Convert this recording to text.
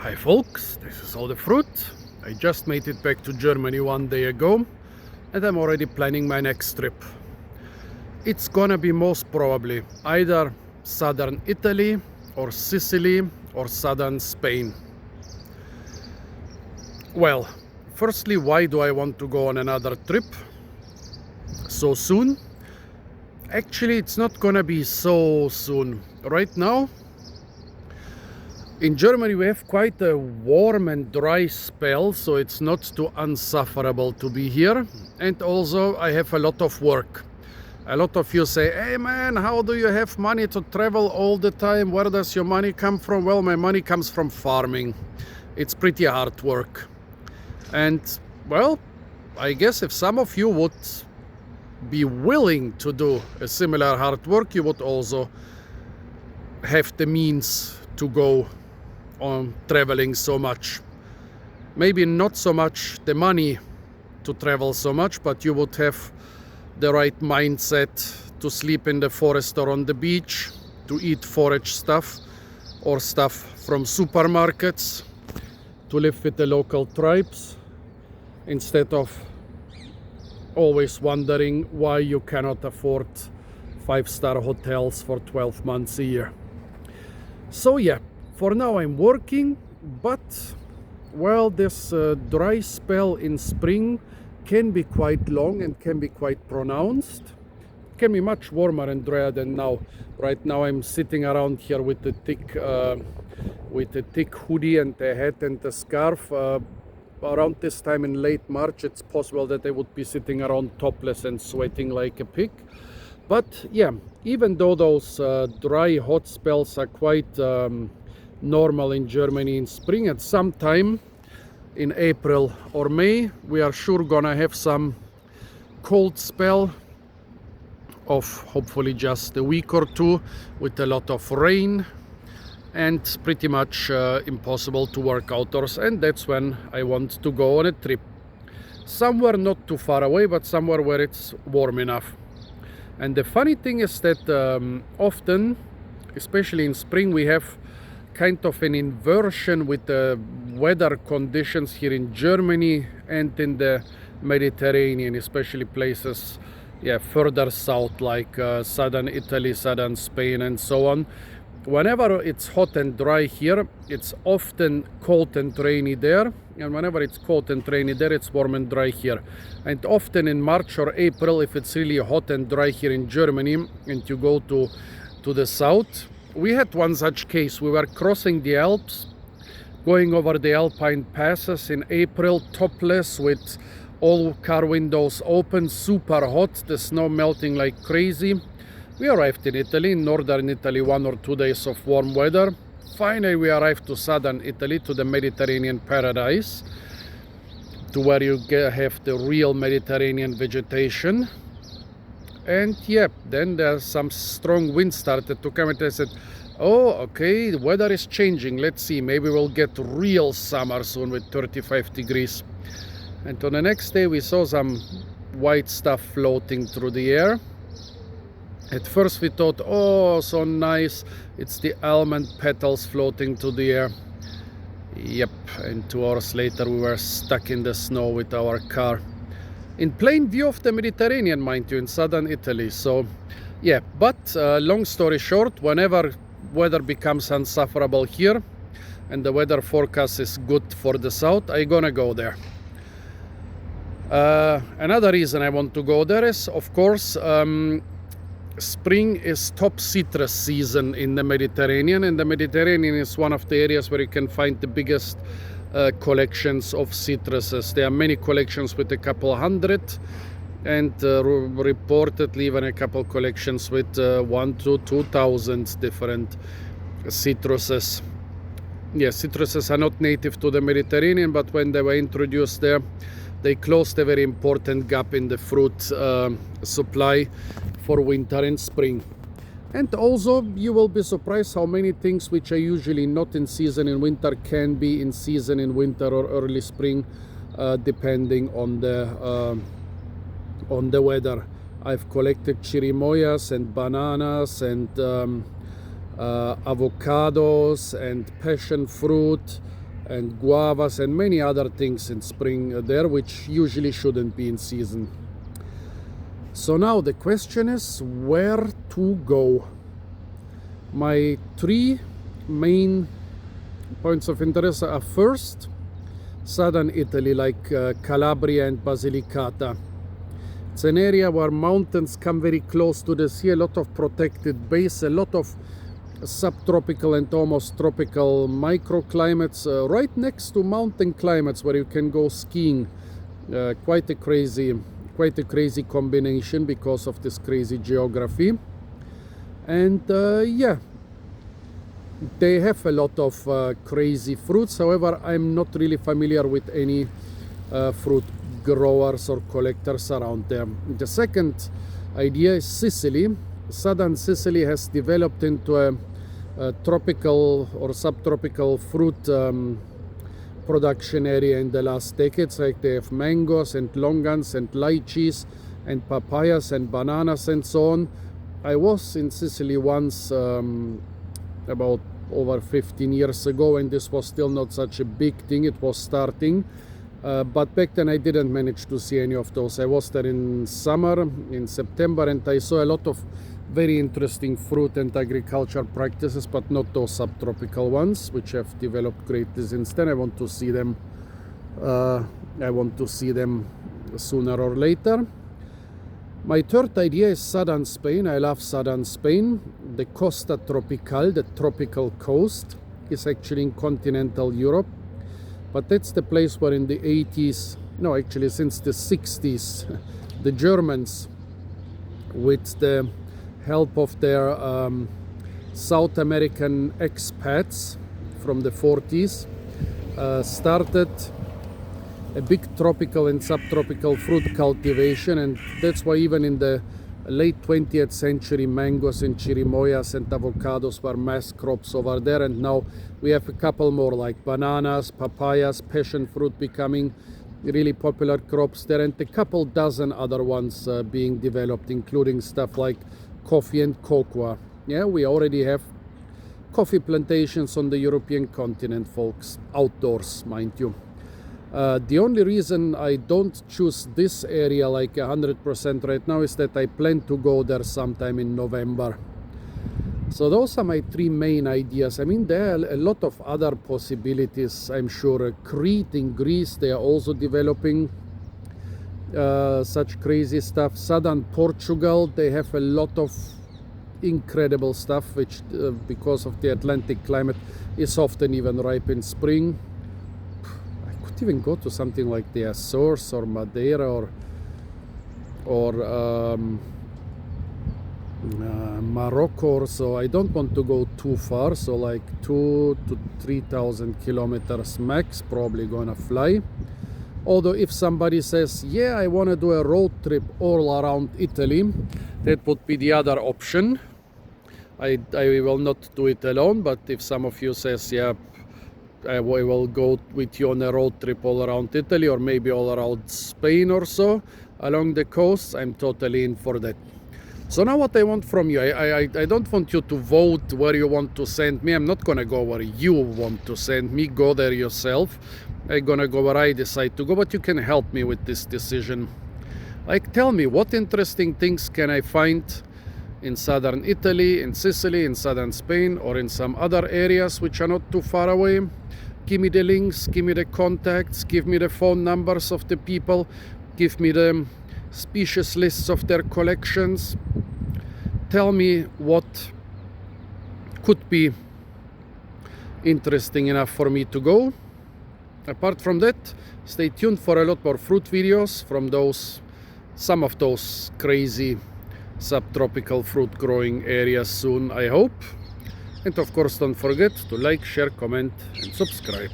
Hi folks, this is All the Fruit. I just made it back to Germany 1 day ago and I'm already planning my next trip. It's gonna be most probably either southern Italy or Sicily or southern Spain. Well, firstly, why do I want to go on another trip so soon? Actually, it's not gonna be so soon. Right now, in Germany we have quite a warm and dry spell, so it's not too unsufferable to be here. And also I have a lot of work. A lot of you say, hey man, how do you have money to travel all the time? Where does your money come from? Well, my money comes from farming. It's pretty hard work. And well, I guess if some of you would be willing to do a similar hard work, you would also have the means to go on traveling so much. Maybe not so much the money to travel so much, but you would have the right mindset to sleep in the forest or on the beach, to eat forage stuff or stuff from supermarkets, to live with the local tribes, instead of always wondering why you cannot afford 5-star hotels for 12 months a year. So yeah, for now I'm working, but well, this dry spell in spring can be quite long and can be quite pronounced. It can be much warmer and drier than now. Right now I'm sitting around here with a thick hoodie and a hat and a scarf. Around this time in late March, it's possible that I would be sitting around topless and sweating like a pig. But yeah, even though those dry, hot spells are quite normal in Germany in spring, at some time in April or May, we are sure gonna have some cold spell of hopefully just a week or two with a lot of rain and pretty much impossible to work outdoors. And that's when I want to go on a trip. Somewhere not too far away, but somewhere where it's warm enough. And the funny thing is that often, especially in spring, we have kind of an inversion with the weather conditions here in Germany and in the Mediterranean, especially places further south like southern Italy, southern Spain and so on. Whenever it's hot and dry here, it's often cold and rainy there, and whenever it's cold and rainy there, it's warm and dry here. And often in March or April, if it's really hot and dry here in Germany and you go to the south, we had one such case. We were crossing the Alps, going over the Alpine passes in April, topless with all car windows open, super hot, the snow melting like crazy. We arrived in Italy, in northern Italy, 1 or 2 days of warm weather. Finally, we arrived to southern Italy, to the Mediterranean paradise, to where you have the real Mediterranean vegetation. And yeah, then there's some strong wind started to come, and I said, oh, okay, the weather is changing. Let's see, maybe we'll get real summer soon with 35 degrees. And on the next day, we saw some white stuff floating through the air. At first we thought, oh, so nice, it's the almond petals floating through the air. Yep, and 2 hours later we were stuck in the snow with our car. In plain view of the Mediterranean, mind you, in southern Italy. So yeah, but long story short, whenever weather becomes unsufferable here and the weather forecast is good for the south, I'm gonna go there. Another reason I want to go there is, of course, spring is top citrus season in the Mediterranean, and the Mediterranean is one of the areas where you can find the biggest collections of citruses. There are many collections with a couple hundred, and reportedly even a couple collections with 1 to 2,000 different citruses. Yeah, citruses are not native to the Mediterranean, but when they were introduced there, they closed a very important gap in the fruit supply for winter and spring. And also, you will be surprised how many things which are usually not in season in winter can be in season in winter or early spring, depending on the weather. I've collected chirimoyas and bananas and avocados and passion fruit and guavas and many other things in spring there, which usually shouldn't be in season. So now the question is where to go. My three main points of interest are: first, southern Italy, like Calabria and Basilicata. It's an area where mountains come very close to the sea, a lot of protected base, a lot of subtropical and almost tropical microclimates, right next to mountain climates where you can go skiing. Quite a crazy combination because of this crazy geography. And yeah, they have a lot of crazy fruits. However, I'm not really familiar with any fruit growers or collectors around there. The second idea is Sicily. Southern Sicily has developed into a tropical or subtropical fruit production area in the last decades. Like they have mangoes and longans and lychees and papayas and bananas and so on. I was in Sicily once about over 15 years ago, and this was still not such a big thing. It was starting, but back then I didn't manage to see any of those. I was there in summer, in September, and I saw a lot of very interesting fruit and agriculture practices, but not those subtropical ones, which have developed greatly since then. I want to see them. I want to see them sooner or later. My third idea is southern Spain. I love southern Spain. The Costa Tropical, the tropical coast, is actually in continental Europe. But that's the place where in the 80s, no, actually since the 60s, the Germans, with the help of their South American expats from the 40s, started a big tropical and subtropical fruit cultivation, and that's why even in the late 20th century mangoes and chirimoyas and avocados were mass crops over there, and now we have a couple more like bananas, papayas, passion fruit becoming really popular crops there, and a couple dozen other ones being developed, including stuff like coffee and cocoa. Yeah, we already have coffee plantations on the European continent, folks, outdoors, mind you. The only reason I don't choose this area like 100% right now is that I plan to go there sometime in November. So those are my three main ideas. I mean, there are a lot of other possibilities, I'm sure. Crete in Greece, they are also developing such crazy stuff. Southern Portugal, they have a lot of incredible stuff, which because of the Atlantic climate is often even ripe in spring. Even go to something like the Azores or Madeira or Morocco or so. I don't want to go too far, so like 2,000 to 3,000 kilometers max, probably gonna fly. Although if somebody says, yeah, I want to do a road trip all around Italy, that would be the other option. I will not do it alone, but if some of you says, yeah, I will go with you on a road trip all around Italy, or maybe all around Spain or so, along the coast, I'm totally in for that. So now what I want from you, I don't want you to vote where you want to send me. I'm not gonna go where you want to send me. Go there yourself. I'm gonna go where I decide to go, but you can help me with this decision. Like, tell me, what interesting things can I find in southern Italy, in Sicily, in southern Spain, or in some other areas which are not too far away? Give me the links, give me the contacts, give me the phone numbers of the people, give me the species lists of their collections. Tell me what could be interesting enough for me to go. Apart from that, stay tuned for a lot more fruit videos from some of those crazy subtropical fruit growing areas soon, I hope. And of course, don't forget to like, share, comment and subscribe.